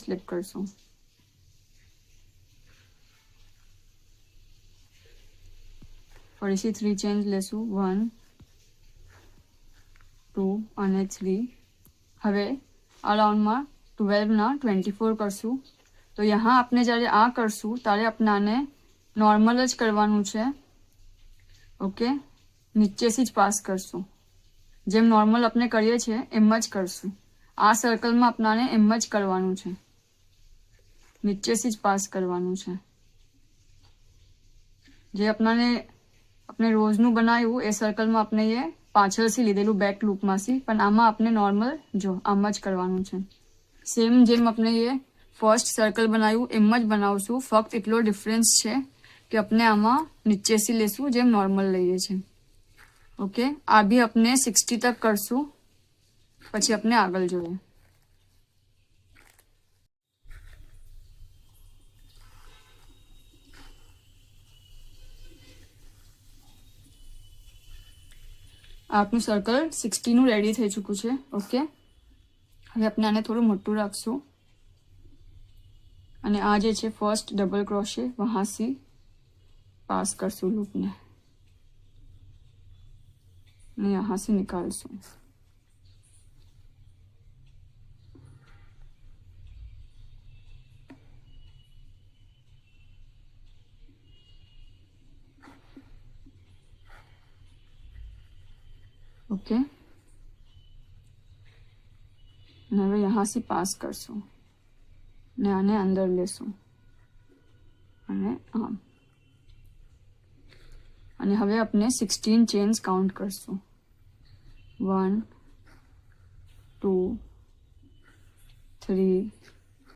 Select કરશું. ફરીથી 3 change લેશું, 1 2 અને 3. હવે આ રાઉન્ડમાં 12 ના 24 કરશું. તો यहाँ આપણે જ્યારે આ કરશું ત્યારે આપણે આને નોર્મલ જ કરવાનું છે. ઓકે, નીચેથી જ પાસ કરશું. જેમ નોર્મલ આપણે કરીએ છીએ એમ જ કરશું. આ સર્કલમાં આપણાને એમ જ કરવાનું છે, નીચેથી જ પાસ કરવાનું છે. જે આપણે રોજનું બનાવ્યું એ સર્કલમાં આપણે એ પાછળથી લીધેલું બેક લૂપમાંથી, પણ આમાં આપણે નોર્મલ જો આમ જ કરવાનું છે. સેમ જેમ આપણે એ ફર્સ્ટ સર્કલ બનાવ્યું એમ જ બનાવશું. ફક્ત એટલો ડિફરન્સ છે કે આપણે આમાં નીચેથી લેશું જેમ નોર્મલ લઈએ છીએ. ઓકે, આ બી આપણે 60 તક કરશું, પછી આપણે આગળ જોઈએ. આપનું સર્કલ 60 નું રેડી થઈ ચૂક્યું છે. ઓકે, હવે આપણે આને થોડું મોટું રાખશું અને આ જે છે ફર્સ્ટ ડબલ ક્રોશे વહાંથી પાસ કરશું લૂપને અને यहाँ से निकालશું. ओके, હવે यहाँ से पास કરશું ને આને અંદર લેશું અને આમ. અને હવે આપણે 16 ચેન્સ કાઉન્ટ કરશું. 1 2 3